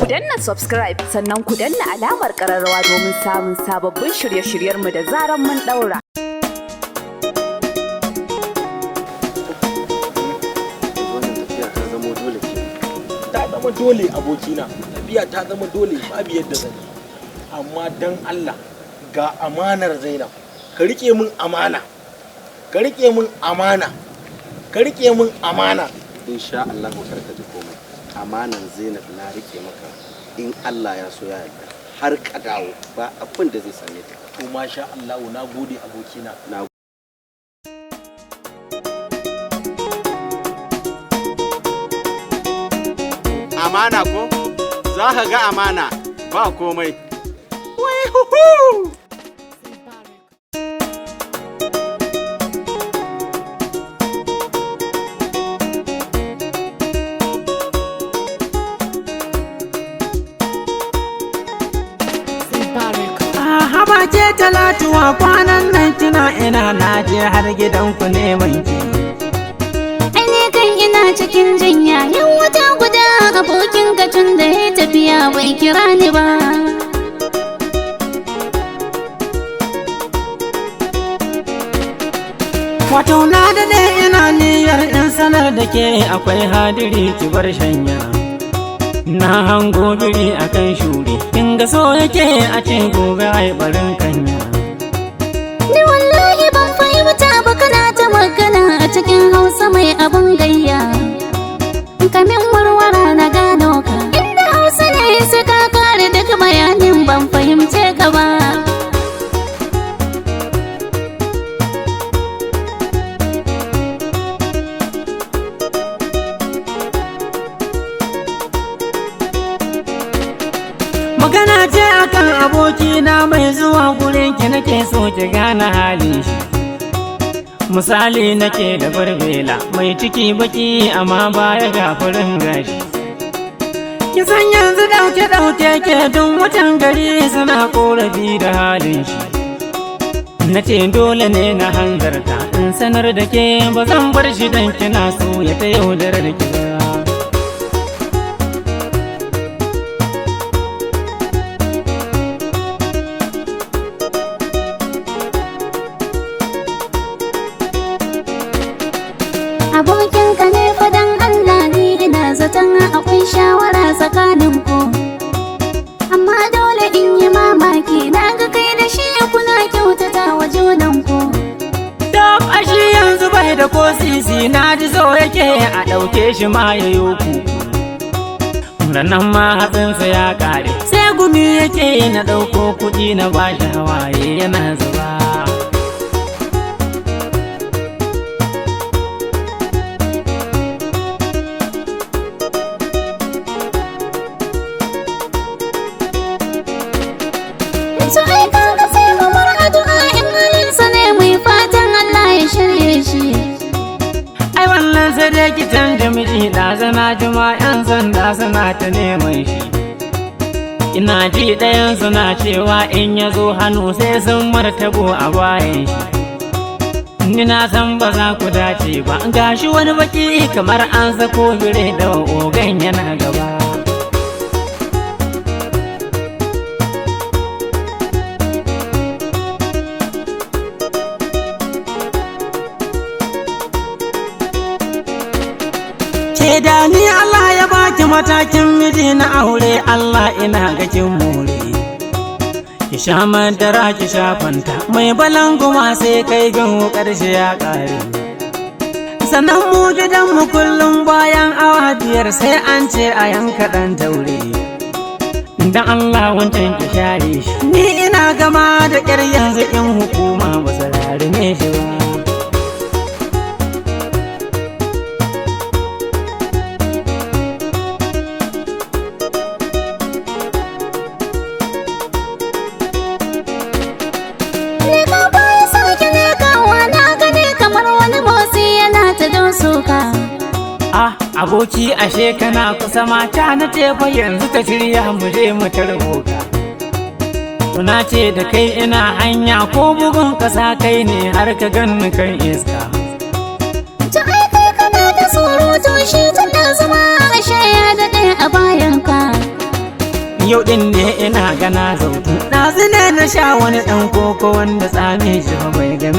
Ku danna subscribe sannan ku danna alamar ƙararrawa domin samun sababbin shirye-shiryenmu da zaran mun ɗaura. Ta zama dole abokina, tafiya ta zama dole babu yadda zan yi. Amma dan Allah ga amanar Zainab, ka rike min amana, ka rike min amana, ka rike min amana. Insha Allah karka ji komai, amanan Zainab na rike maka in Allah ya so ya yarda har ka dawo ba abin da zai same ka. To masha Allah, na gode abokina. Amana ko? Za ka ga amana ba komai. Wai huhu! Haba ce Talatuwa kwanan nan kina ina naje har gidanku neman ki. Ina cikin jinya yan wata guda abokin tun da ya tafiya bai kira ni ba. Wato na dade ina niyyar in sanar da ke akwai hadiri ki bar shanya. Na hango biri akan shuri in ga so yake a ce gobe ai barin kanya. Ni wallahi ban fahimta ba kana ta magana a cikin Hausa mai abun gayya. Kamin warwara na gano ka inda Hausa ne sai ka kare duk bayanin ban fahimce ka ba. Magana ce akan abokina mai zuwa gurin ki nake so ki gane halin shi. Misali nake da barbela mai ciki baki amma baya ga farin gashi. Ki san yanzu dauke ke duk mutan gari suna korafi da halin shi. Nace dole ne na hanzarta in sanar da ke ba zan bar shi dan kina so ya ta yaudarar ki ba. Abokinka ne fadan Allah ni ina zaton akwai shawara tsakaninku. Amma dole in yi mamaki na ga kai da shi kuna kyautata wa junanku. Dab ashi yanzu bai da ko sisi na ji so yake a ɗauke shi ma ya yoku. Nan ma hatsinsa ya ƙare sai gumi yake na ɗauko kuɗi na bashi hawaye yana zuba. Su aika ka sai mamar addu'a in halinsa ne mai fatan Allah ya shirye shi. Ai wannan sai dai ki canja miji da zana jima 'yan sanda suna ta neman shi. Ina ji ɗayan suna cewa in ya zo hannu sai sun martabo a bayan shi. Ni na san ba za ku dace ba gashi wani baki kamar an sako bire da ogan yana gaba. Ke da ni Allah ya baki matakin miji na aure Allah ina ga kin more. Ki sha madara ki sha fanta mai balanguma sai kai gan karshe ya kare. Sannan mu gidan mu kullum bayan awa biyar sai an ce a yanka dan taure. Dan Allah wancan ki share shi ni ina gama da ƙyar yanzu in hukuma ba su rarime shi ba. Aboki ashe kana kusa mata na tefa yanzu ta shirya mu je mu tarbo ka. Tuna ce da kai ina hanya ko bugun kasa kai ne har ka ganni kan iska. Ta kai kana da surutu shi tun da zama ashe ya daɗe a bayanka. yau din ne ina gana zautu na zine na sha wani dan koko wanda tsame shi ba bai game